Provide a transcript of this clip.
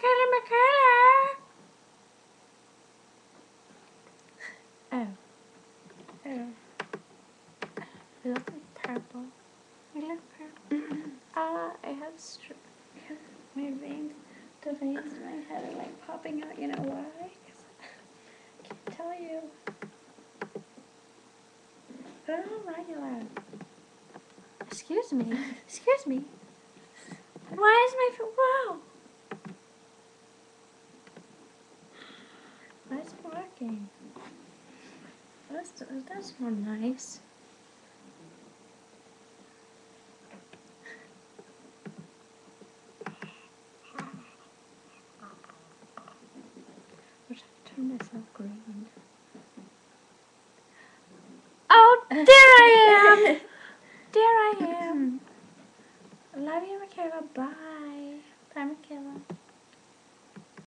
Michaela. Oh. Oh. You look like purple. You look purple. I have my veins. The veins in my head are like popping out. You know why? 'Cause I can't tell you. Put it on regular. Excuse me. Excuse me. Why is my foot? Whoa. Why is it working? That's more nice. I wish I turned myself green. Oh, there I am! There I am. Love you, Michaela. Bye.